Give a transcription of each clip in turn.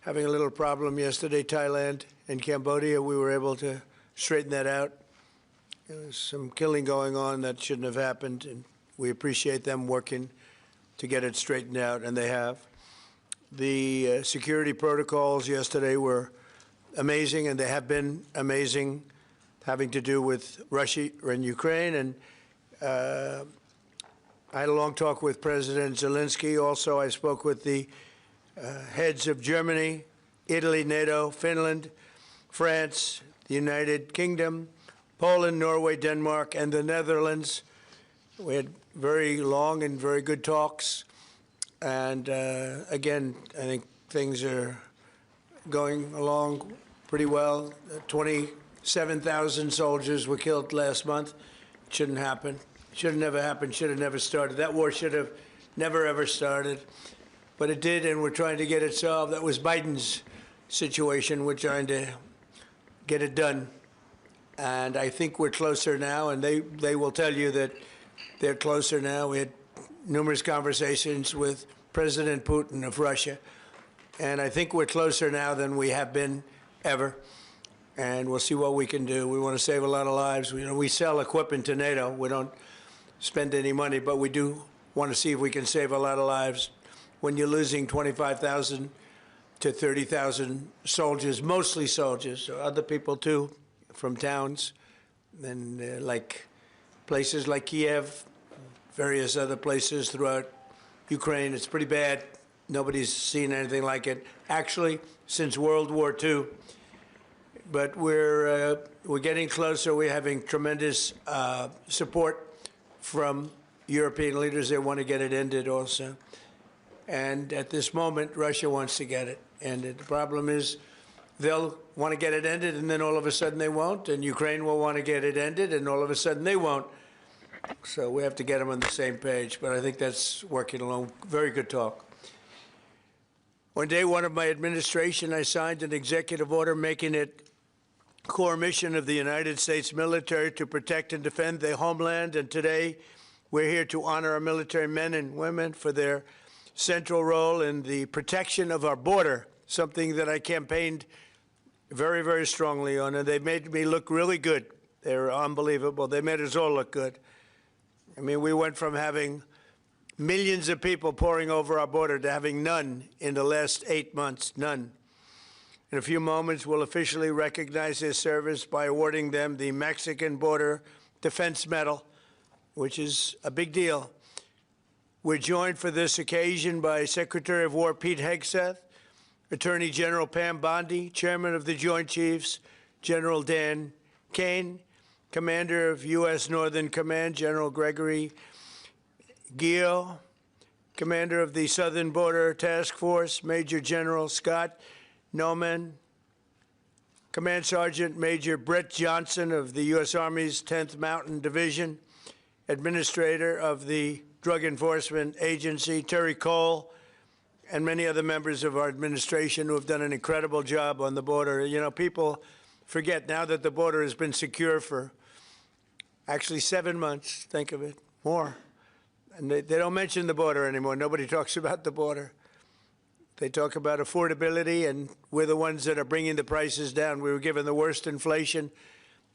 having a little problem yesterday, Thailand and Cambodia. We were able to straighten that out. There was some killing going on that shouldn't have happened, and we appreciate them working to get it straightened out, and they have. The security protocols yesterday were amazing, and they have been amazing, having to do with Russia and Ukraine. And I had a long talk with President Zelensky. Also, I spoke with the heads of Germany, Italy, NATO, Finland, France, the United Kingdom, Poland, Norway, Denmark, and the Netherlands. We had very long and very good talks. And again, I think things are going along pretty well. 27,000 soldiers were killed last month. It shouldn't happen. Should have never happened, should have never started. That war should have never, ever started. But it did, and we're trying to get it solved. That was Biden's situation. We're trying to get it done. And I think we're closer now, and they will tell you that they're closer now. We had numerous conversations with President Putin of Russia, and I think we're closer now than we have been ever. And we'll see what we can do. We want to save a lot of lives. We sell equipment to NATO. We don't spend any money, but we do want to see if we can save a lot of lives. When you're losing 25,000 to 30,000 soldiers, mostly soldiers, or other people too, from towns, and like places like Kiev, various other places throughout Ukraine, it's pretty bad. Nobody's seen anything like it, actually, since World War II. But we're getting closer. We're having tremendous support from European leaders. They want to get it ended also. And at this moment, Russia wants to get it ended. The problem is they'll want to get it ended, and then all of a sudden they won't. And Ukraine will want to get it ended, and all of a sudden they won't. So we have to get them on the same page. But I think that's working along. Very good talk. On day one of my administration, I signed an executive order making it core mission of the United States military to protect and defend the homeland. And today, we're here to honor our military men and women for their central role in the protection of our border, something that I campaigned very, very strongly on. And they made me look really good. They were unbelievable. They made us all look good. I mean, we went from having millions of people pouring over our border to having none in the last 8 months, none. In a few moments, we'll officially recognize their service by awarding them the Mexican Border Defense Medal, which is a big deal. We're joined for this occasion by Secretary of War Pete Hegseth, Attorney General Pam Bondi, Chairman of the Joint Chiefs, General Dan Kane, Commander of U.S. Northern Command, General Gregory Gio, Commander of the Southern Border Task Force, Major General Scott Noman, Command Sergeant Major Brett Johnson of the U.S. Army's 10th Mountain Division, Administrator of the Drug Enforcement Agency, Terry Cole, and many other members of our administration who have done an incredible job on the border. You know, people forget now that the border has been secure for actually 7 months, think of it, more. And they don't mention the border anymore. Nobody talks about the border. They talk about affordability, and we're the ones that are bringing the prices down. We were given the worst inflation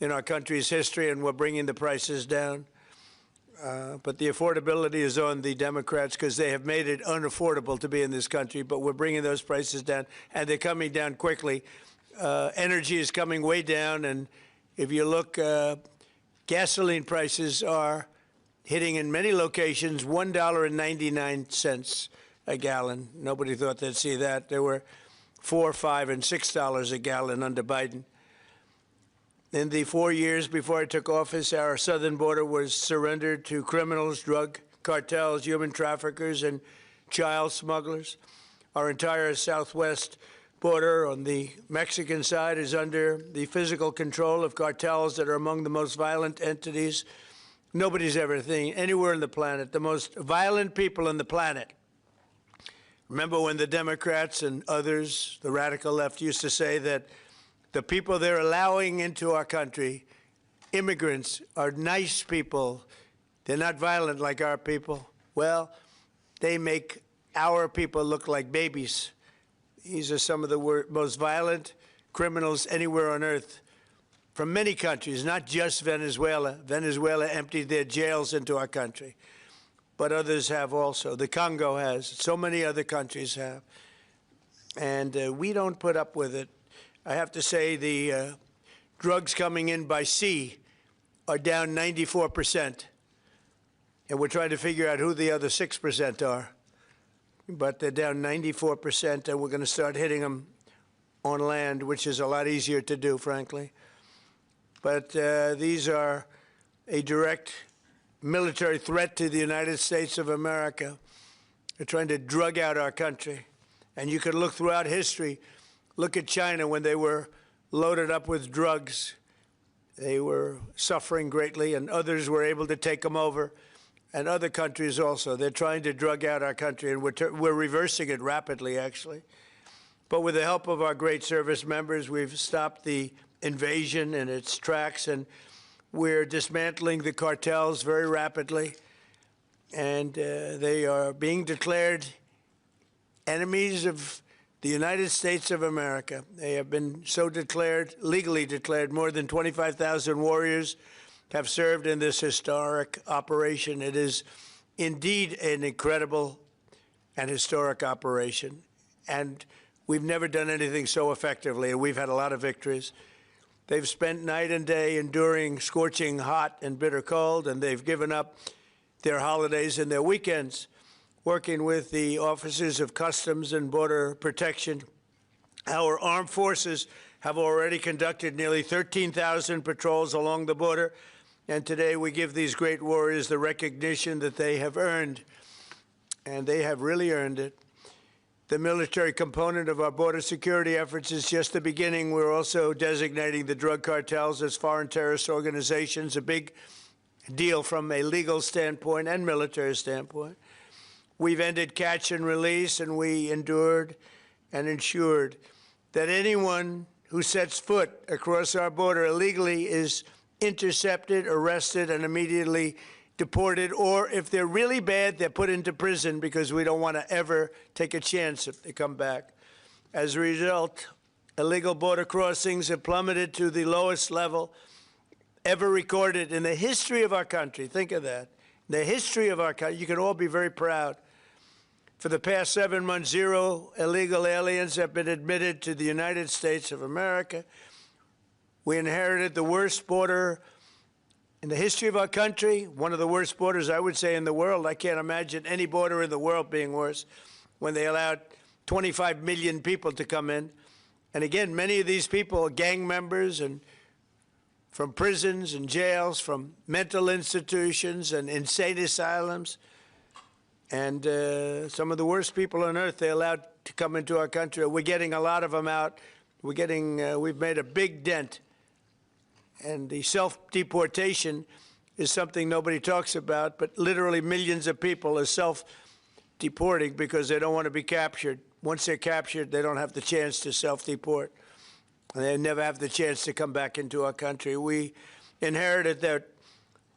in our country's history, and we're bringing the prices down. But the affordability is on the Democrats because they have made it unaffordable to be in this country, but we're bringing those prices down, and they're coming down quickly. Energy is coming way down, and if you look, gasoline prices are hitting in many locations $1.99 a gallon. Nobody thought they'd see that. There were $4, $5, and $6 a gallon under Biden. In the 4 years before I took office, our southern border was surrendered to criminals, drug cartels, human traffickers, and child smugglers. Our entire southwest border on the Mexican side is under the physical control of cartels that are among the most violent entities nobody's ever seen anywhere on the planet, the most violent people on the planet. Remember when the Democrats and others, the radical left, used to say that the people they're allowing into our country, immigrants, are nice people. They're not violent like our people. Well, they make our people look like babies. These are some of the most violent criminals anywhere on earth from many countries, not just Venezuela. Venezuela emptied their jails into our country, but others have also. The Congo has. So many other countries have. And we don't put up with it. I have to say the drugs coming in by sea are down 94%. And we're trying to figure out who the other 6% are. But they're down 94%, and we're going to start hitting them on land, which is a lot easier to do, frankly. But these are a direct military threat to the United States of America. They're trying to drug out our country. And you could look throughout history. Look at China when they were loaded up with drugs. They were suffering greatly, and others were able to take them over. And other countries also. They're trying to drug out our country, and we're reversing it rapidly, actually. But with the help of our great service members, we've stopped the invasion in its tracks, and we're dismantling the cartels very rapidly. And they are being declared enemies of the United States of America. They have been so declared, legally declared. More than 25,000 warriors have served in this historic operation. It is indeed an incredible and historic operation. And we've never done anything so effectively, and we've had a lot of victories. They've spent night and day enduring scorching hot and bitter cold, and they've given up their holidays and their weekends working with the officers of Customs and Border Protection. Our armed forces have already conducted nearly 13,000 patrols along the border, and today we give these great warriors the recognition that they have earned, and they have really earned it. The military component of our border security efforts is just the beginning. We're also designating the drug cartels as foreign terrorist organizations, a big deal from a legal standpoint and military standpoint. We've ended catch and release, and we endured and ensured that anyone who sets foot across our border illegally is intercepted, arrested, and immediately deported, or if they're really bad, they're put into prison because we don't want to ever take a chance if they come back. As a result, illegal border crossings have plummeted to the lowest level ever recorded in the history of our country. Think of that. The history of our country. You can all be very proud. For the past 7 months, 0 illegal aliens have been admitted to the United States of America. We inherited the worst border in the history of our country, one of the worst borders, I would say, in the world. I can't imagine any border in the world being worse when they allowed 25 million people to come in. And again, many of these people are gang members and from prisons and jails, from mental institutions and insane asylums. And some of the worst people on earth they allowed to come into our country. We're getting a lot of them out. We've made a big dent. And the self-deportation is something nobody talks about, but literally millions of people are self-deporting because they don't want to be captured. Once they're captured, they don't have the chance to self-deport. They never have the chance to come back into our country. We inherited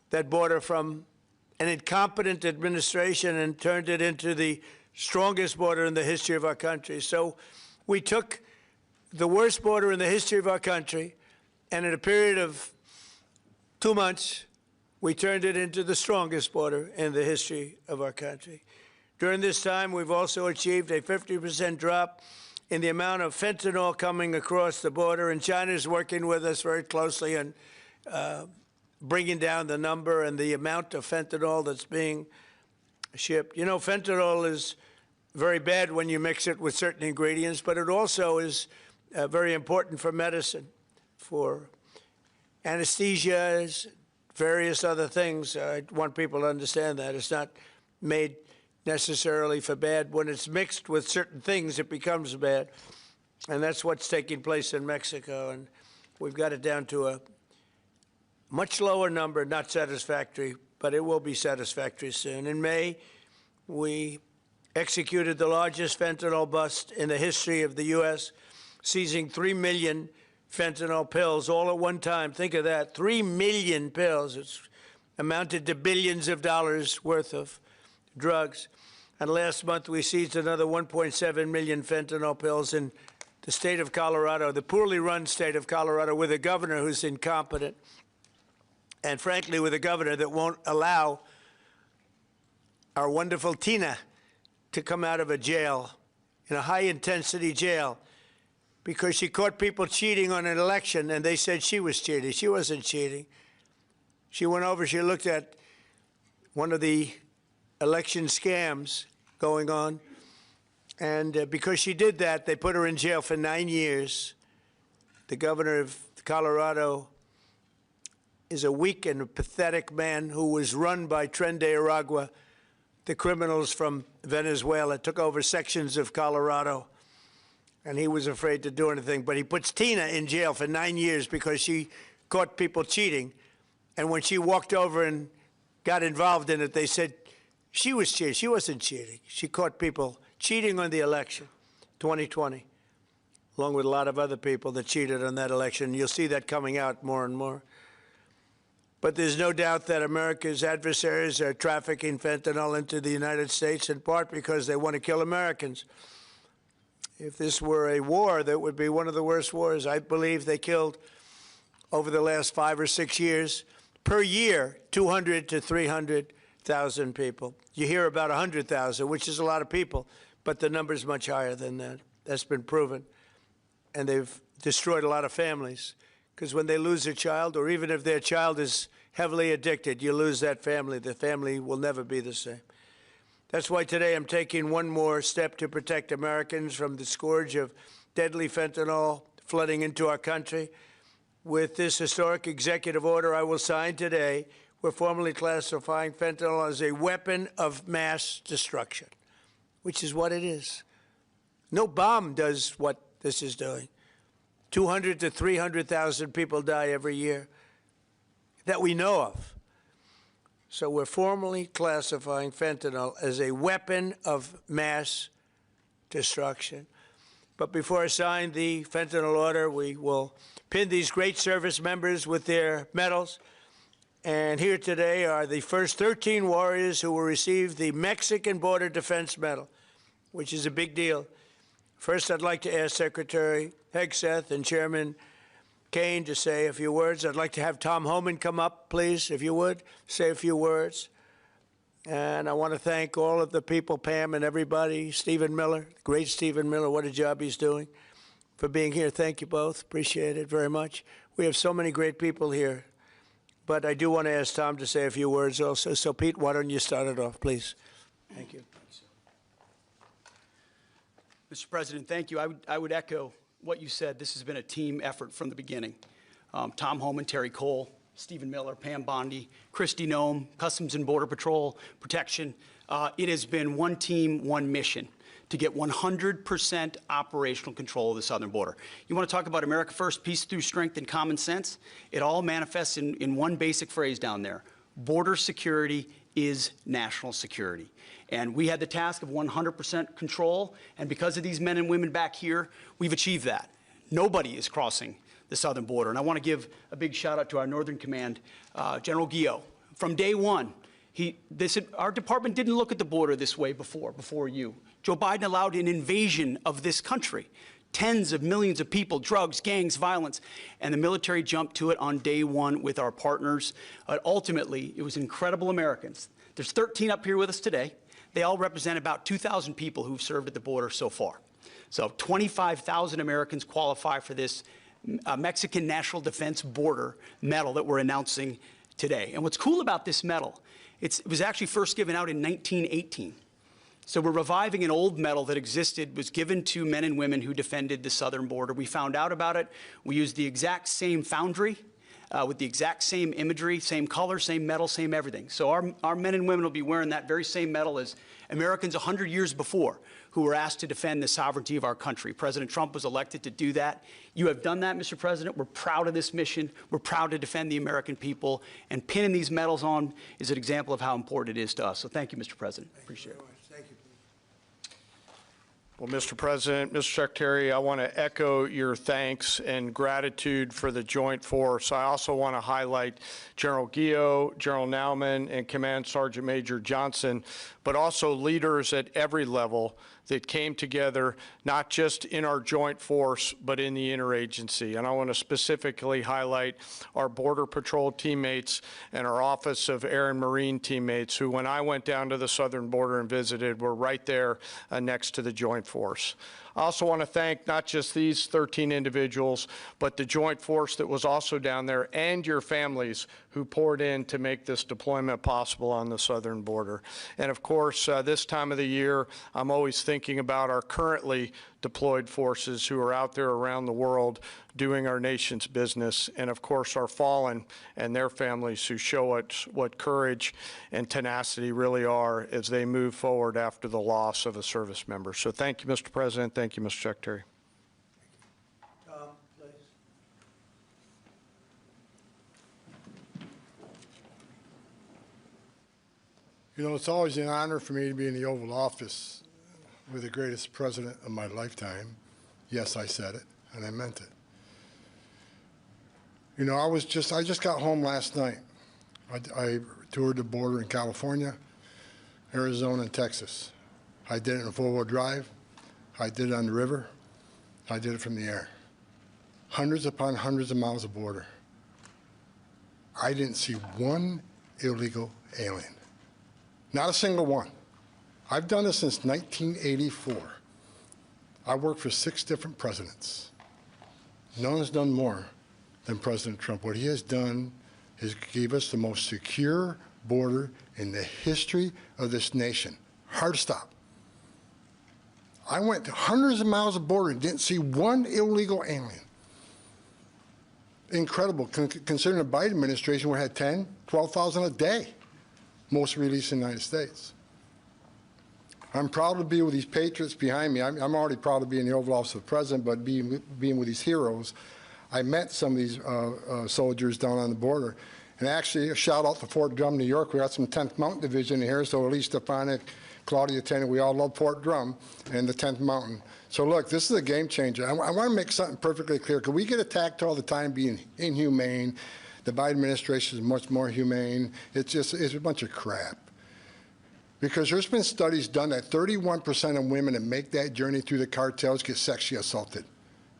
that border from an incompetent administration and turned it into the strongest border in the history of our country. So we took the worst border in the history of our country, and in a period of 2 months, we turned it into the strongest border in the history of our country. During this time, we've also achieved a 50% drop in the amount of fentanyl coming across the border, and China is working with us very closely on bringing down the number and the amount of fentanyl that's being shipped. You know, fentanyl is very bad when you mix it with certain ingredients, but it also is very important for medicine, for anesthesia, various other things. I want people to understand that. It's not made necessarily for bad. When it's mixed with certain things, it becomes bad. And that's what's taking place in Mexico. And we've got it down to a much lower number, not satisfactory, but it will be satisfactory soon. In May, we executed the largest fentanyl bust in the history of the U.S., seizing 3 million fentanyl pills all at one time. Think of that, 3 million pills. It's amounted to billions of dollars worth of drugs. And last month, we seized another 1.7 million fentanyl pills in the state of Colorado, the poorly run state of Colorado, with a governor who's incompetent, and frankly, with a governor that won't allow our wonderful Tina to come out of a jail, in a high-intensity jail, because she caught people cheating on an election, and they said she was cheating. She wasn't cheating. She went over, she looked at one of the election scams going on, and because she did that, they put her in jail for 9 years. The governor of Colorado is a weak and pathetic man who was run by Tren de Aragua, the criminals from Venezuela, took over sections of Colorado, and he was afraid to do anything. But he puts Tina in jail for 9 years because she caught people cheating. And when she walked over and got involved in it, they said she was cheating. She wasn't cheating. She caught people cheating on the election, 2020, along with a lot of other people that cheated on that election. You'll see that coming out more and more. But there's no doubt that America's adversaries are trafficking fentanyl into the United States, in part because they want to kill Americans. If this were a war, that would be one of the worst wars. I believe they killed, over the last 5 or 6 years, per year, 200 to 300,000 people. You hear about 100,000, which is a lot of people, but the number's much higher than that. That's been proven. And they've destroyed a lot of families, because when they lose a child, or even if their child is heavily addicted, you lose that family. The family will never be the same. That's why today I'm taking one more step to protect Americans from the scourge of deadly fentanyl flooding into our country. With this historic executive order I will sign today, we're formally classifying fentanyl as a weapon of mass destruction, which is what it is. No bomb does what this is doing. 200 to 300,000 people die every year that we know of. So we're formally classifying fentanyl as a weapon of mass destruction. But before I sign the fentanyl order, we will pin these great service members with their medals. And here today are the first 13 warriors who will receive the Mexican Border Defense Medal, which is a big deal. First, I'd like to ask Secretary Hegseth and Chairman Kaine to say a few words. I'd like to have Tom Homan come up, please, if you would, say a few words. And I want to thank all of the people, Pam and everybody, Stephen Miller, great Stephen Miller, what a job he's doing, for being here. Thank you both. Appreciate it very much. We have so many great people here. But I do want to ask Tom to say a few words also. So, Pete, why don't you start it off, please? Thank you. Mr. President, thank you. I would echo what you said. This has been a team effort from the beginning. Tom Homan, Terry Cole, Stephen Miller, Pam Bondi, Kristi Noem, Customs and Border Patrol, Protection. It has been one team, one mission to get 100% operational control of the southern border. You want to talk about America First, peace through strength and common sense? It all manifests in one basic phrase down there. Border security is national security. And we had the task of 100% control, and because of these men and women back here, we've achieved that. Nobody is crossing the southern border. And I want to give a big shout out to our Northern Command, General Guillot. From day one, our department didn't look at the border this way before you. Joe Biden allowed an invasion of this country. Tens of millions of people, drugs, gangs, violence, and the military jumped to it on day one with our partners. Ultimately, it was incredible Americans. There's 13 up here with us today. They all represent about 2,000 people who've served at the border so far. So 25,000 Americans qualify for this Mexican National Defense Border Medal that we're announcing today. And what's cool about this medal, it was actually first given out in 1918. So we're reviving an old medal that existed, was given to men and women who defended the southern border. We found out about it. We used the exact same foundry with the exact same imagery, same color, same medal, same everything. So our men and women will be wearing that very same medal as Americans 100 years before who were asked to defend the sovereignty of our country. President Trump was elected to do that. You have done that, Mr. President. We're proud of this mission. We're proud to defend the American people. And pinning these medals on is an example of how important it is to us. So thank you, Mr. President. Appreciate it. Well, Mr. President, Mr. Secretary, I want to echo your thanks and gratitude for the joint force. I also want to highlight General Guillot, General Nauman, and Command Sergeant Major Johnson. but also leaders at every level that came together, not just in our joint force, but in the interagency. And I want to specifically highlight our Border Patrol teammates and our Office of Air and Marine teammates, who, when I went down to the southern border and visited, were right there next to the joint force. I also want to thank not just these 13 individuals, but the joint force that was also down there and your families who poured in to make this deployment possible on the southern border. And of course, this time of the year, I'm always thinking about our currently deployed forces who are out there around the world doing our nation's business, and of course our fallen and their families who show us what courage and tenacity really are as they move forward after the loss of a service member. So thank you, Mr. President. Thank you, Mr. Secretary. Tom, please. You know, it's always an honor for me to be in the Oval Office with the greatest president of my lifetime. Yes, I said it, and I meant it. You know, I just got home last night. I toured the border in California, Arizona, and Texas. I did it in four-wheel drive. I did it on the river. I did it from the air. Hundreds upon hundreds of miles of border. I didn't see one illegal alien. Not a single one. I've done this since 1984. I worked for 6 different presidents. No one's done more than President Trump. What he has done is gave us the most secure border in the history of this nation. Hard to stop. I went to hundreds of miles of border and didn't see one illegal alien. Incredible, considering the Biden administration, we had 10, 12,000 a day, most released in the United States. I'm proud to be with these patriots behind me. I'm already proud to be in the Oval Office of the President, but being with these heroes, I met some of these soldiers down on the border. And actually, a shout out to Fort Drum, New York. We got some 10th Mountain Division here, so Lee Stefanik, Claudia Tennant, we all love Fort Drum and the 10th Mountain. So look, this is a game changer. I want to make something perfectly clear, because we get attacked all the time being inhumane. The Biden administration is much more humane. It's a bunch of crap. Because there's been studies done that 31% of women that make that journey through the cartels get sexually assaulted.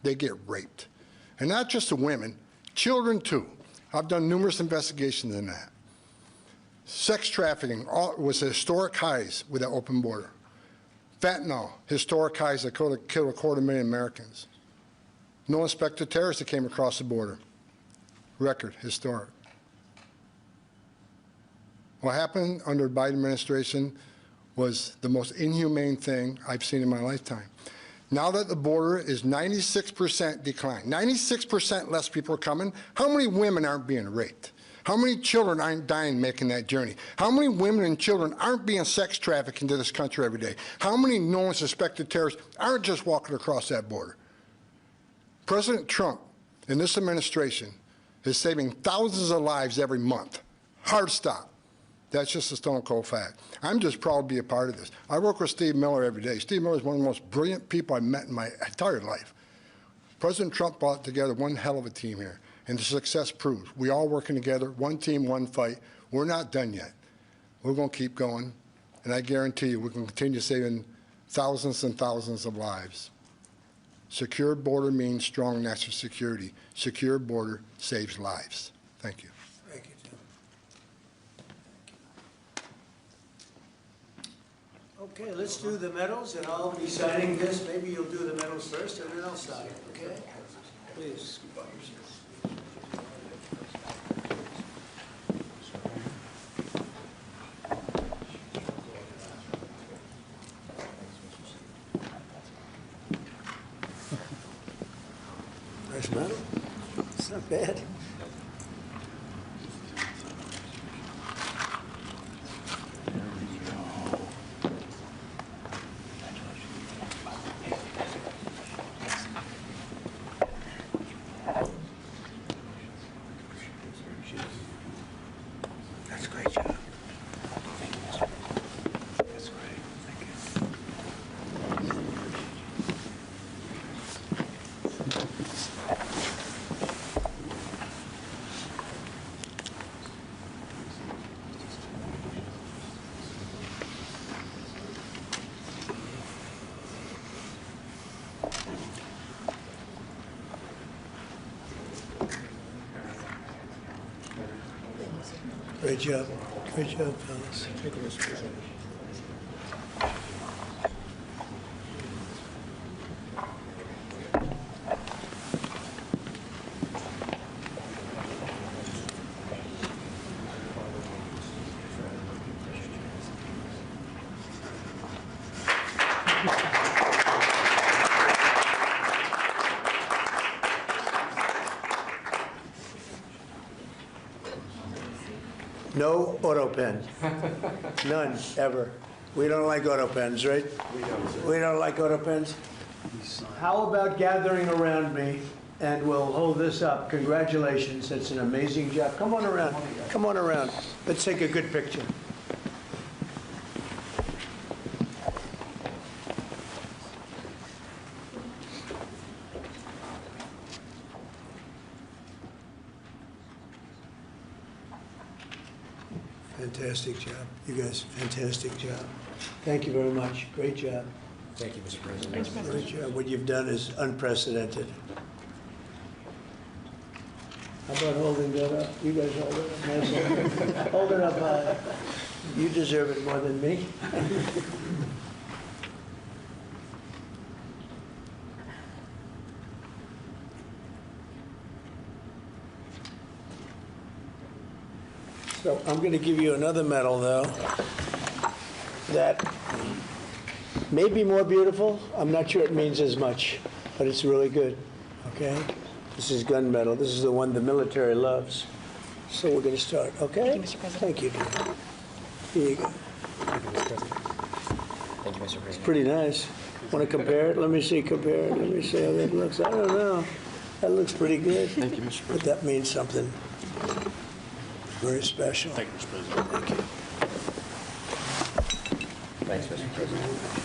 They get raped. And not just the women, children too. I've done numerous investigations in that. Sex trafficking was at historic highs with that open border. Fentanyl, historic highs that killed 250,000 Americans. No inspector terrorists that came across the border. Record, historic. What happened under the Biden administration was the most inhumane thing I've seen in my lifetime. Now that the border is 96% decline, 96% less people are coming, how many women aren't being raped? How many children aren't dying making that journey? How many women and children aren't being sex trafficked into this country every day? How many known suspected terrorists aren't just walking across that border? President Trump and this administration is saving thousands of lives every month. Hard stop. That's just a stone cold fact. I'm just proud to be a part of this. I work with Steve Miller every day. Steve Miller is one of the most brilliant people I've met in my entire life. President Trump brought together one hell of a team here, and the success proves. We all working together, one team, one fight. We're not done yet. We're going to keep going, and I guarantee you we can continue saving thousands and thousands of lives. Secure border means strong national security. Secure border saves lives. Thank you. Thank you, Tim. Okay, let's do the medals, and I'll be signing this. Maybe you'll do the medals first, and then I'll sign it, okay? Please. Nice medal. It's not bad. That's a great job. That's great. Thank you. Great job. Great job, fellas. No auto pen. None, ever. We don't like auto pens, right? We don't like auto pens? How about gathering around me, and we'll hold this up. Congratulations, it's an amazing job. Come on around, come on around. Let's take a good picture. Fantastic job. You guys, fantastic job. Thank you very much. Great job. Thank you, Mr. President. Great job. What you've done is unprecedented. How about holding that up? You guys hold it up. Nice. Hold it up high. You deserve it more than me. So I'm going to give you another medal, though, that may be more beautiful. I'm not sure it means as much, but it's really good, okay? This is gun medal. This is the one the military loves. So we're going to start, okay? Thank you, Mr. President. Thank you, dear. Here you go. Thank you, Mr. President. Thank you, Mr. President. Pretty nice. Want to compare it? Let me see, compare it. Let me see how that looks. I don't know. That looks pretty good. Thank you, Mr. But President. that means something very special. Thank you, Mr. President. Thank you. Thanks, Mr. President.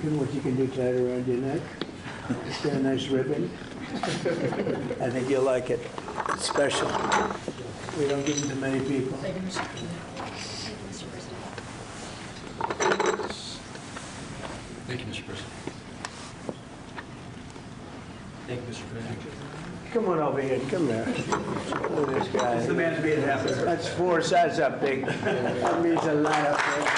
What you can do, tie it around your neck. It's got a nice ribbon. I think you'll like it. It's special. We don't give them to many people. Thank you, Mr. President. Thank you, Mr. President. Thank you, Mr. President. Come on over here. Come here. Look at this guy. The man's being happy. That's 4 sides up big. That means a lot up there.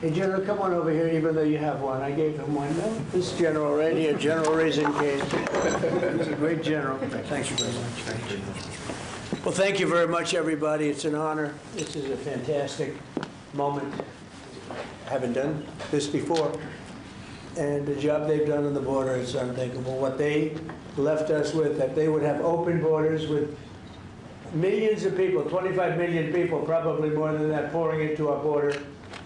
Hey, General, come on over here, even though you have one. I gave him one. No, this general right here, General Raisin Cage. He's a great general. Thank you very much. Well, thank you very much, everybody. It's an honor. This is a fantastic moment. I haven't done this before. And the job they've done on the border is unthinkable. What they left us with, that they would have open borders with millions of people, 25 million people, probably more than that, pouring into our border,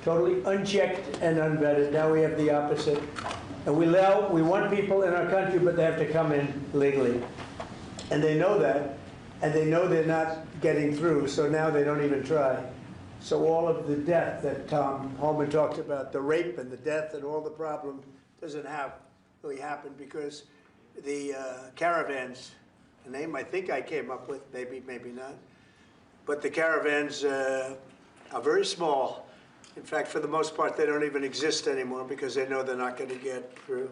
totally unchecked and unvetted. Now we have the opposite. And we want people in our country, but they have to come in legally. And they know that, and they know they're not getting through, so now they don't even try. So all of the death that Tom Homan talked about, the rape and the death and all the problem, doesn't really happen because the caravans, a name I think I came up with, maybe not, but the caravans are very small. In fact, for the most part, they don't even exist anymore because they know they're not going to get through.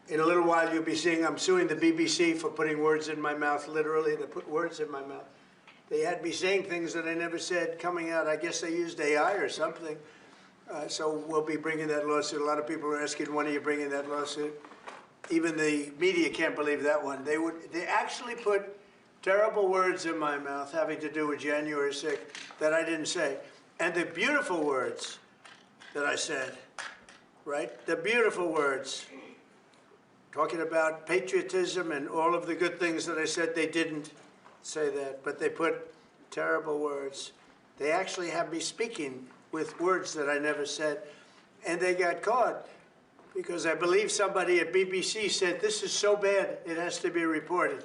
In a little while, you'll be seeing I'm suing the BBC for putting words in my mouth, literally. They put words in my mouth. They had me saying things that I never said coming out. I guess they used AI or something. So we'll be bringing that lawsuit. A lot of people are asking, when are you bringing that lawsuit? Even the media can't believe that one. They actually put terrible words in my mouth having to do with January 6th that I didn't say. And the beautiful words that I said, right? The beautiful words, talking about patriotism and all of the good things that I said, they didn't say that, but they put terrible words. They actually have me speaking with words that I never said, and they got caught because I believe somebody at BBC said, this is so bad, it has to be reported.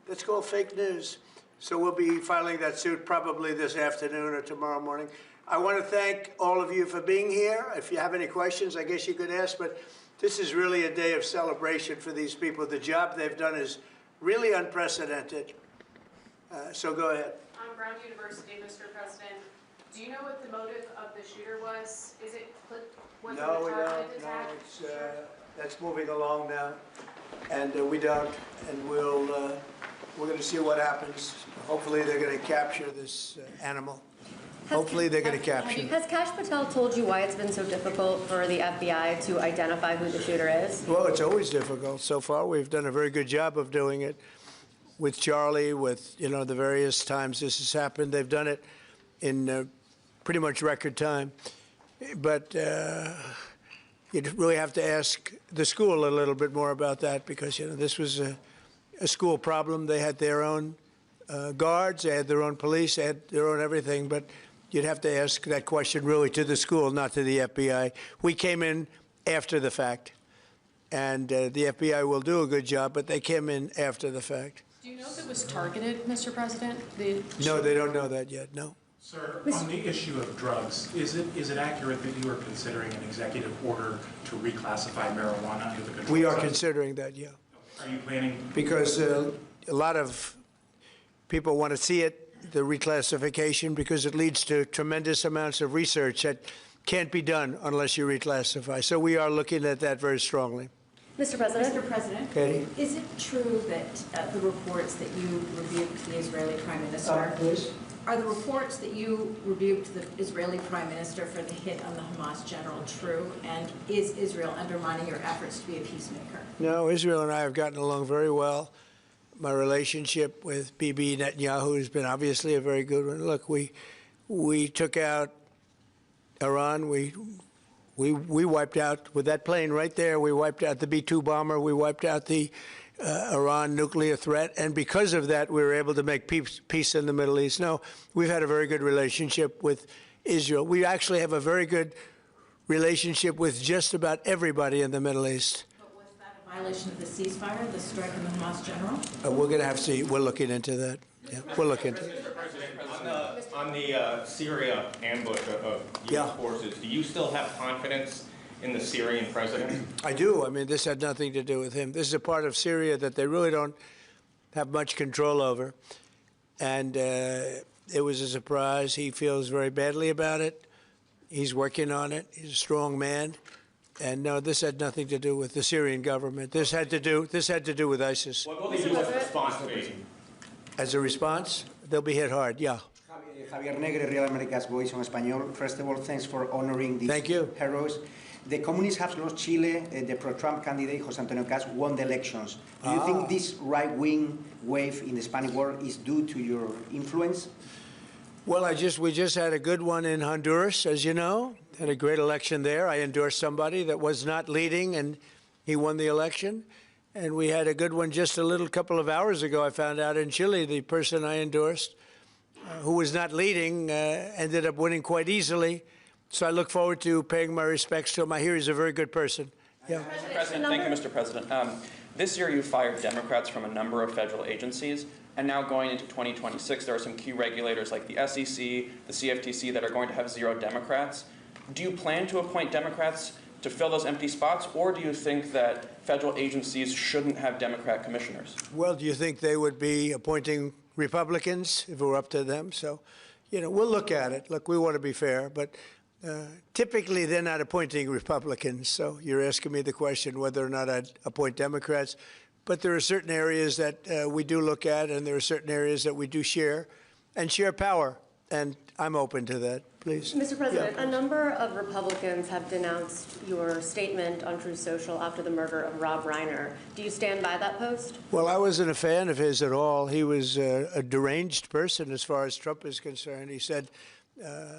That's called fake news. So we'll be filing that suit probably this afternoon or tomorrow morning. I want to thank all of you for being here. If you have any questions, I guess you could ask, but this is really a day of celebration for these people. The job they've done is really unprecedented. So go ahead. On Brown University, Mr. President, do you know what the motive of the shooter was? Was it a No, we targeted don't. No, attack? it's, that's moving along now. And we don't. And we're going to see what happens. Hopefully, they're going to capture this animal. Hopefully, they're going to capture it. Has Kash Patel told you why it's been so difficult for the FBI to identify who the shooter is? Well, it's always difficult. So far, we've done a very good job of doing it with Charlie, with, the various times this has happened. They've done it in pretty much record time. But you really have to ask the school a little bit more about that because, this was a school problem. They had their own guards, they had their own police, they had their own everything. But you'd have to ask that question really to the school, not to the FBI. We came in after the fact, and the FBI will do a good job, but they came in after the fact. Do you know if it was targeted, Mr. President? No, they don't know that yet, no. Sir, on the issue of drugs, is it accurate that you are considering an executive order to reclassify marijuana under the control? We are Substance? considering that, yeah. Are you planning? Because a lot of people want to see it, the reclassification, because it leads to tremendous amounts of research that can't be done unless you reclassify. So we are looking at that very strongly. Mr. President? Mr. President, Katie? is it true that the reports that you rebuked the Israeli Prime Minister? Please. Are the reports that you rebuked the Israeli Prime Minister for the hit on the Hamas general true? And is Israel undermining your efforts to be a peacemaker? No, Israel and I have gotten along very well. My relationship with Bibi Netanyahu has been obviously a very good one. Look, we took out Iran. We wiped out, with that plane right there, we wiped out the B-2 bomber. We wiped out the Iran nuclear threat. And because of that, we were able to make peace in the Middle East. No, we've had a very good relationship with Israel. We actually have a very good relationship with just about everybody in the Middle East. But was that a violation of the ceasefire, the strike on the Hamas general? We're going to have to see. We're looking into that. Yeah, we'll look into it. Mr. President, on the Syria ambush of U.S. forces, do you still have confidence in the Syrian president? I do. I mean, this had nothing to do with him. This is a part of Syria that they really don't have much control over. And it was a surprise. He feels very badly about it. He's working on it. He's a strong man. And no, this had nothing to do with the Syrian government. This had to do with ISIS. What will the U.S. response be? As a response, they'll be hit hard. Yeah. Javier Negre, Real America's Voice on Español. First of all, thanks for honoring these heroes. The communists have lost Chile. The pro-Trump candidate, José Antonio Caz, won the elections. Do you think this right-wing wave in the Spanish world is due to your influence? Well, we just had a good one in Honduras, as you know. Had a great election there. I endorsed somebody that was not leading, and he won the election. And we had a good one just a couple of hours ago, I found out, in Chile. The person I endorsed, who was not leading, ended up winning quite easily. So I look forward to paying my respects to him. I hear he's a very good person. Yeah. Mr. President, thank you, Mr. President. This year you fired Democrats from a number of federal agencies, and now going into 2026, there are some key regulators like the SEC, the CFTC that are going to have 0 Democrats. Do you plan to appoint Democrats to fill those empty spots, or do you think that federal agencies shouldn't have Democrat commissioners? Well, do you think they would be appointing Republicans if it were up to them? So, we'll look at it. Look, we want to be fair, but typically they're not appointing Republicans. So you're asking me the question whether or not I'd appoint Democrats. But there are certain areas that we do look at, and there are certain areas that we do share power. And I'm open to that. Please. Mr. President, a number of Republicans have denounced your statement on Truth Social after the murder of Rob Reiner. Do you stand by that post? Well, I wasn't a fan of his at all. He was a deranged person as far as Trump is concerned. He said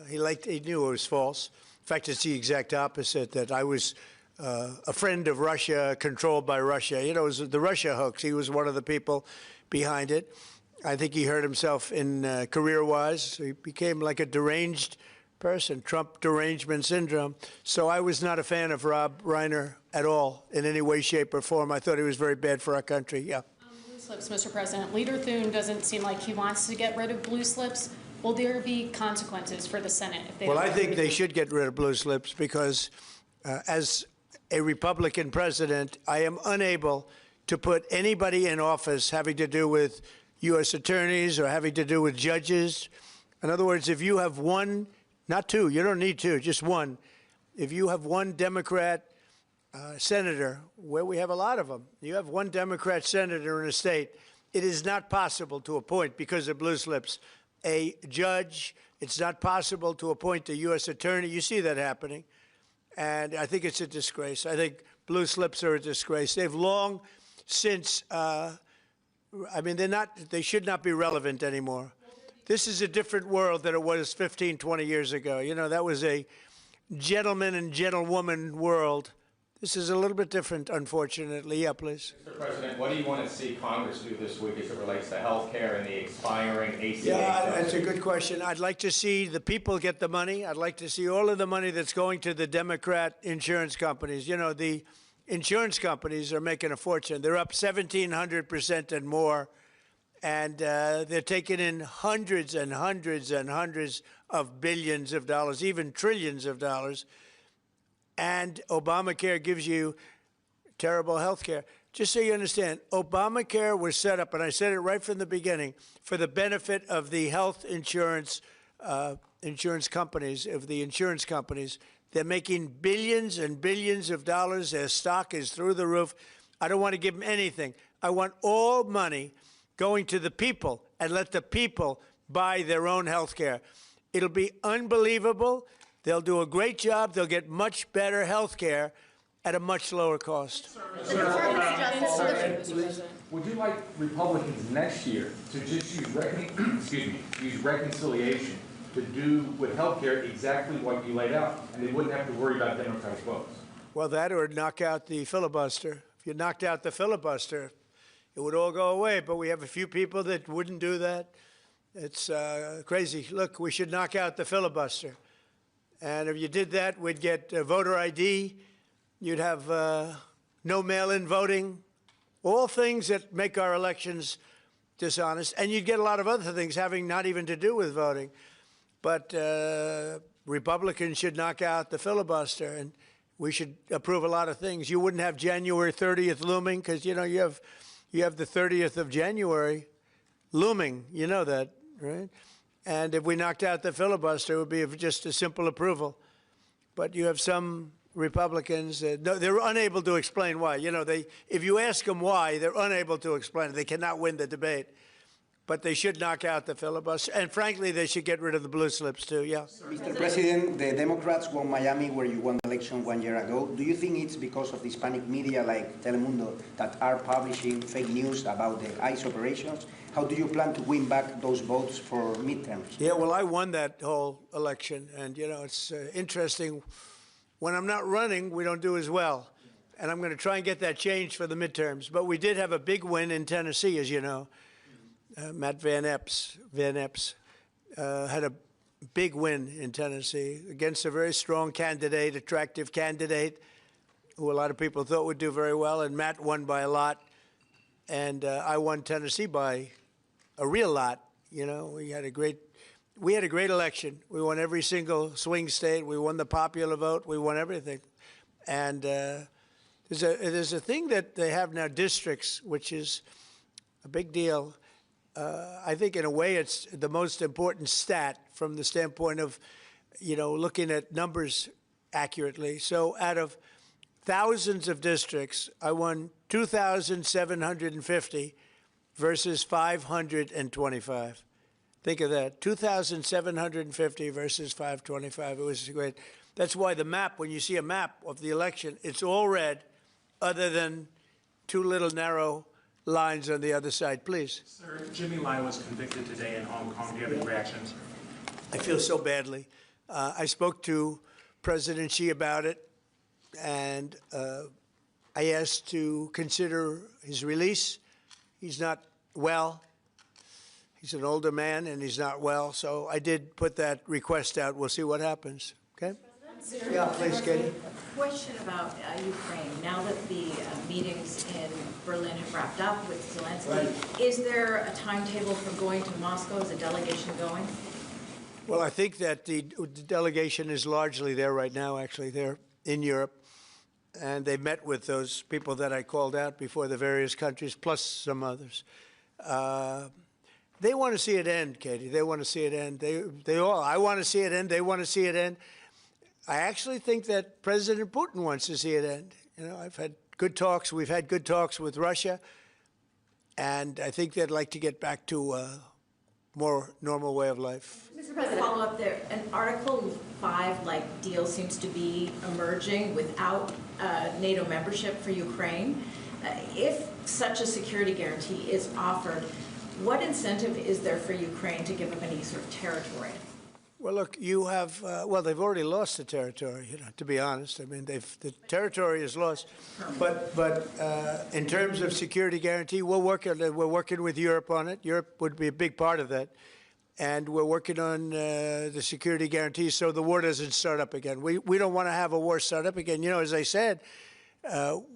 he knew it was false. In fact, it's the exact opposite, that I was a friend of Russia, controlled by Russia. It was the Russia hoax. He was one of the people behind it. I think he hurt himself in career-wise. So he became like a deranged person, Trump derangement syndrome. So I was not a fan of Rob Reiner at all in any way, shape, or form. I thought he was very bad for our country. Yeah. Blue slips, Mr. President. Leader Thune doesn't seem like he wants to get rid of blue slips. Will there be consequences for the Senate if they Well, I think they should get rid of blue slips because as a Republican president, I am unable to put anybody in office having to do with U.S. attorneys or having to do with judges. In other words, if you have one, not two, you don't need two, just one. If you have one Democrat senator, where we have a lot of them, you have one Democrat senator in a state, it is not possible to appoint, because of blue slips, a judge. It's not possible to appoint a U.S. attorney. You see that happening. And I think it's a disgrace. I think blue slips are a disgrace. They've long since, I mean, they should not be relevant anymore. This is a different world than it was 15, 20 years ago. You know, that was a gentleman and gentlewoman world. This is a little bit different, unfortunately. Yeah, please. Mr. President, what do you want to see Congress do this week as it relates to health care and the expiring ACA? Yeah, that's a good question. I'd like to see the people get the money. I'd like to see all of the money that's going to the Democrat insurance companies. You know, the insurance companies are making a fortune. They're up 1,700% and more. And they're taking in hundreds and hundreds and hundreds of billions of dollars, even trillions of dollars. And Obamacare gives you terrible health care. Just so you understand, Obamacare was set up, and I said it right from the beginning, for the benefit of the health insurance companies, of the insurance companies. They're making billions and billions of dollars. Their stock is through the roof. I don't want to give them anything. I want all money going to the people and let the people buy their own health care. It'll be unbelievable. They'll do a great job. They'll get much better health care at a much lower cost. Would you like Republicans next year to just use reconciliation to do with health care exactly what you laid out, and they wouldn't have to worry about Democratic votes? Well, that or knock out the filibuster. If you knocked out the filibuster, it would all go away. But we have a few people that wouldn't do that. It's crazy. Look, we should knock out the filibuster. And if you did that, we'd get voter ID. You'd have no mail-in voting, all things that make our elections dishonest. And you'd get a lot of other things having not even to do with voting. But Republicans should knock out the filibuster, and we should approve a lot of things. You wouldn't have January 30th looming, because, you know, you have the 30th of January looming. You know that, right? And if we knocked out the filibuster, it would be just a simple approval. But you have some Republicans, they're unable to explain why. You know, if you ask them why, they're unable to explain it. They cannot win the debate. But they should knock out the filibuster. And frankly, they should get rid of the blue slips, too. Yeah. Mr. President, the Democrats won Miami, where you won the election 1 year ago. Do you think it's because of the Hispanic media like Telemundo that are publishing fake news about the ICE operations? How do you plan to win back those votes for midterms? Yeah, well, I won that whole election. And, you know, it's interesting. When I'm not running, we don't do as well. And I'm going to try and get that changed for the midterms. But we did have a big win in Tennessee, as you know. Matt Van Epps had a big win in Tennessee against a very strong candidate, attractive candidate, who a lot of people thought would do very well. And Matt won by a lot. And I won Tennessee by a real lot. You know, we had a great election. We won every single swing state. We won the popular vote. We won everything. And there's a thing that they have now, districts, which is a big deal. I think in a way it's the most important stat from the standpoint of, you know, looking at numbers accurately. So out of thousands of districts, I won 2,750 versus 525. Think of that, 2,750 versus 525. It was great. That's why the map, when you see a map of the election, it's all red other than two little narrow lines on the other side. Please. Sir, Jimmy Lai was convicted today in Hong Kong. Do you have any reactions? I feel so badly. I spoke to President Xi about it, and I asked to consider his release. He's not well. He's an older man, and he's not well. So I did put that request out. We'll see what happens. Okay? Yeah, please, Katie. A question about Ukraine. Now that the meetings in Berlin have wrapped up with Zelensky, right, is there a timetable for going to Moscow? Is a delegation going? Well, I think that the delegation is largely there right now, actually. They're in Europe, and they met with those people that I called out before, the various countries, plus some others. They want to see it end, Katie. They want to see it end. They all. I want to see it end. They want to see it end. I actually think that President Putin wants to see it end. You know, I've had good talks. We've had good talks with Russia, and I think they'd like to get back to a more normal way of life. Mr. President, follow up there. An Article 5-like deal seems to be emerging without NATO membership for Ukraine. If such a security guarantee is offered, what incentive is there for Ukraine to give up any sort of territory? Well, look, you have, well, they've already lost the territory, you know, to be honest. I mean, the territory is lost. But in terms of security guarantee, we're working with Europe on it. Europe would be a big part of that. And we're working on the security guarantee so the war doesn't start up again. We don't want to have a war start up again. You know, as I said,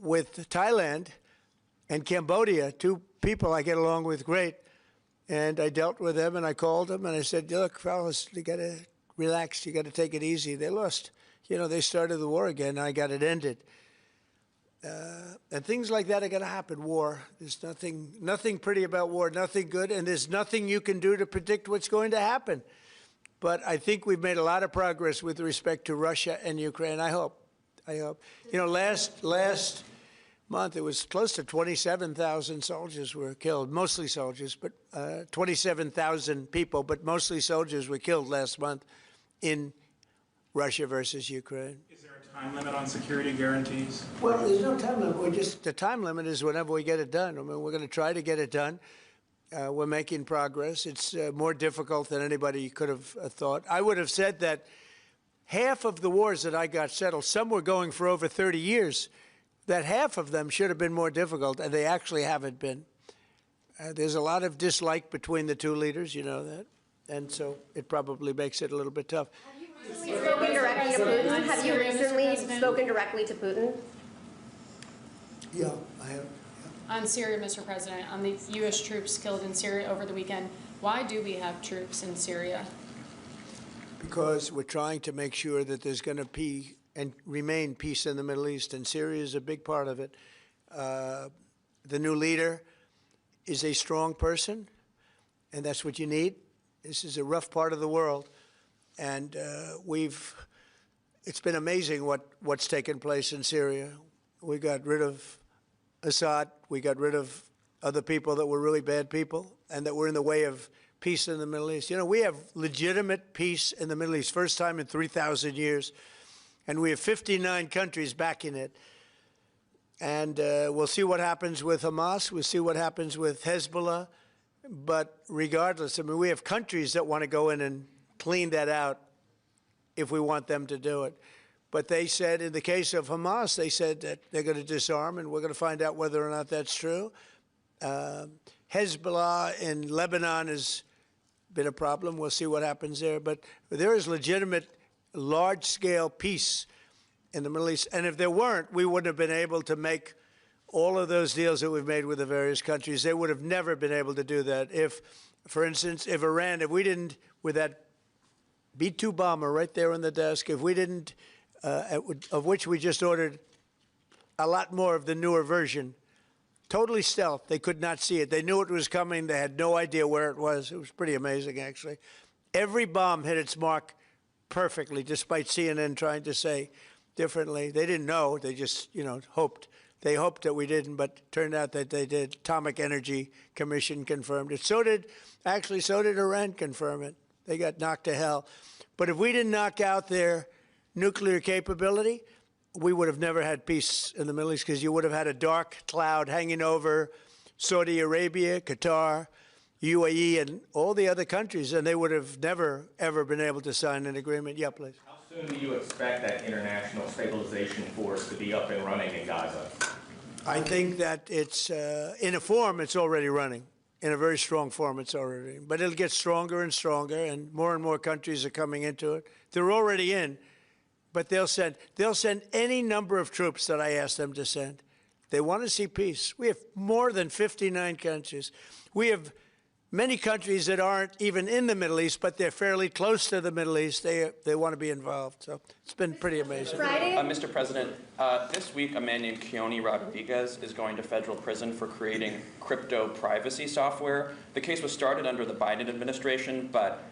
with Thailand and Cambodia, two people I get along with great, and I dealt with them, and I called them, and I said, look, fellas, you got to relax. You got to take it easy. They lost. You know, they started the war again, and I got it ended. And things like that are going to happen, war. There's nothing pretty about war, nothing good, and there's nothing you can do to predict what's going to happen. But I think we've made a lot of progress with respect to Russia and Ukraine, I hope. You know, last month, it was close to 27,000 soldiers were killed, mostly soldiers, but 27,000 people, but mostly soldiers were killed last month in Russia versus Ukraine. Is there a time limit on security guarantees? Well, there's no time limit. The time limit is whenever we get it done. I mean, we're going to try to get it done. We're making progress. It's more difficult than anybody could have thought. I would have said that half of the wars that I got settled, some were going for over 30 years, that half of them should have been more difficult, and they actually haven't been. There's a lot of dislike between the two leaders, you know that, and so it probably makes it a little bit tough. Have you spoken directly to Putin? Have you recently spoken directly to Putin? Yeah, I have. On Syria, Mr. President, on the U.S. troops killed in Syria over the weekend, why do we have troops in Syria? Because we're trying to make sure that there's going to be and remain peace in the Middle East, and Syria is a big part of it. The new leader is a strong person, and that's what you need. This is a rough part of the world, and it's been amazing what's taken place in Syria. We got rid of Assad. We got rid of other people that were really bad people and that were in the way of peace in the Middle East. You know, we have legitimate peace in the Middle East, first time in 3,000 years. And we have 59 countries backing it. And we'll see what happens with Hamas. We'll see what happens with Hezbollah. But regardless, I mean, we have countries that want to go in and clean that out if we want them to do it. But they said, in the case of Hamas, they said that they're going to disarm, and we're going to find out whether or not that's true. Hezbollah in Lebanon has been a problem. We'll see what happens there. But there is legitimate large-scale peace in the Middle East. And if there weren't, we wouldn't have been able to make all of those deals that we've made with the various countries. They would have never been able to do that. If, for instance, if we didn't, with that B-2 bomber right there on the desk, if we didn't, of which we just ordered a lot more of the newer version, totally stealth. They could not see it. They knew it was coming. They had no idea where it was. It was pretty amazing, actually. Every bomb hit its mark perfectly, despite CNN trying to say differently. They didn't know. They just, you know, hoped. They hoped that we didn't, but it turned out that they did. Atomic Energy Commission confirmed it. So did Iran confirm it. They got knocked to hell. But if we didn't knock out their nuclear capability, we would have never had peace in the Middle East, because you would have had a dark cloud hanging over Saudi Arabia, Qatar, UAE, and all the other countries, and they would have never, ever been able to sign an agreement. Yeah, please. How soon do you expect that international stabilization force to be up and running in Gaza? I think that it's, in a form, it's already running. In a very strong form, it's already. But it'll get stronger and stronger, and more countries are coming into it. They're already in, but they'll send any number of troops that I ask them to send. They want to see peace. We have more than 59 countries. We have many countries that aren't even in the Middle East, but they're fairly close to the Middle East. They want to be involved. So it's been pretty amazing. Mr. President, this week a man named Keone Rodriguez is going to federal prison for creating crypto privacy software. The case was started under the Biden administration, but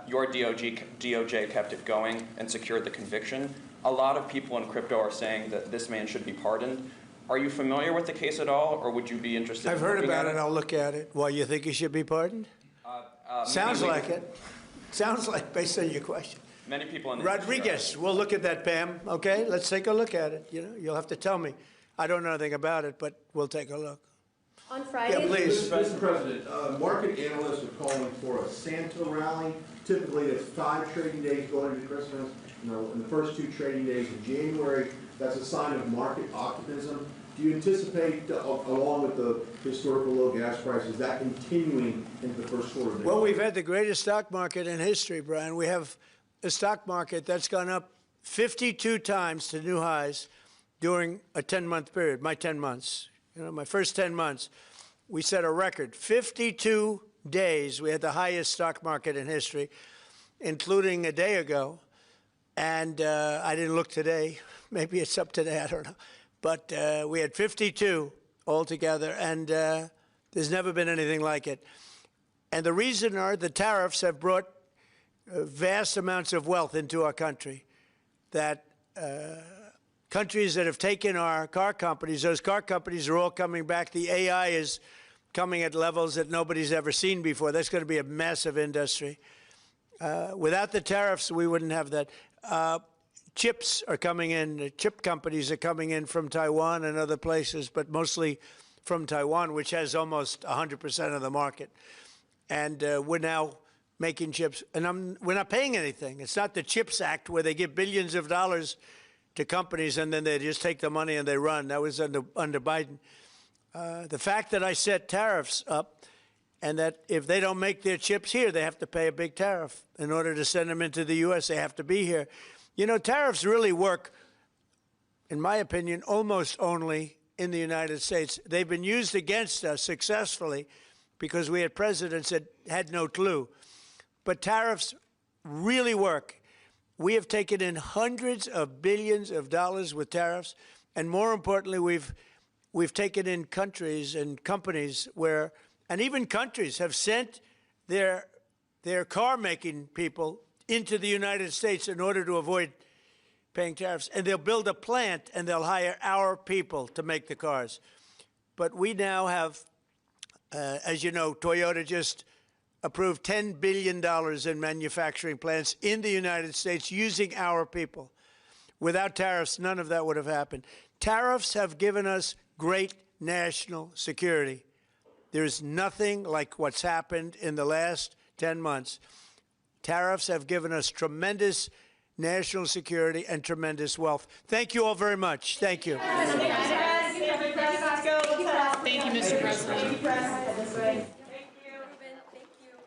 your DOJ kept it going and secured the conviction. A lot of people in crypto are saying that this man should be pardoned. Are you familiar with the case at all, or would you be interested I've in heard looking about at it. I'll look at it. Why, you think he should be pardoned? Sounds like it. Sounds like, based on your question. Many people in the Rodriguez, we'll look at that, Pam. Okay, let's take a look at it. You know, you'll have to tell me. I don't know anything about it, but we'll take a look. On Friday, Yeah, please. Mr. President, market analysts are calling for a Santa rally. Typically, it's 5 trading days going into Christmas. You know, in the first 2 trading days of January, that's a sign of market optimism. Do you anticipate, along with the historical low gas prices, that continuing into the first quarter of next year? Well, we've had the greatest stock market in history, Brian. We have a stock market that's gone up 52 times to new highs during a 10-month period, my 10 months. You know, my first 10 months, we set a record. 52 days, we had the highest stock market in history, including a day ago. And I didn't look today. Maybe it's up today, I don't know. But we had 52 altogether, and there's never been anything like it. And the reason are the tariffs have brought vast amounts of wealth into our country, that countries that have taken our car companies, those car companies are all coming back. The AI is coming at levels that nobody's ever seen before. That's going to be a massive industry. Without the tariffs, we wouldn't have that. Chips are coming in, the chip companies are coming in from Taiwan and other places, but mostly from Taiwan, which has almost 100% of the market. And we're now making chips, and we're not paying anything. It's not the CHIPS Act where they give billions of dollars to companies and then they just take the money and they run. That was under Biden. The fact that I set tariffs up and that if they don't make their chips here, they have to pay a big tariff. In order to send them into the U.S., they have to be here. You know, tariffs really work, in my opinion, almost only in the United States. They've been used against us successfully because we had presidents that had no clue. But tariffs really work. We have taken in hundreds of billions of dollars with tariffs, and more importantly, we've taken in countries and companies where, and even countries have sent their car-making people into the United States in order to avoid paying tariffs. And they'll build a plant and they'll hire our people to make the cars. But we now have, as you know, Toyota just approved $10 billion in manufacturing plants in the United States using our people. Without tariffs, none of that would have happened. Tariffs have given us great national security. There's nothing like what's happened in the last 10 months. Tariffs have given us tremendous national security and tremendous wealth. Thank you all very much. Thank you. Thank you, Mr. President. Thank you, press.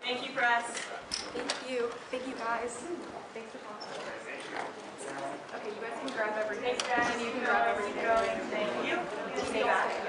Thank you, press. Thank you. Thank you, guys. Thanks for calling. Okay, you guys can grab everything. Thanks, guys. And you can grab everything. Thank you. Stay back.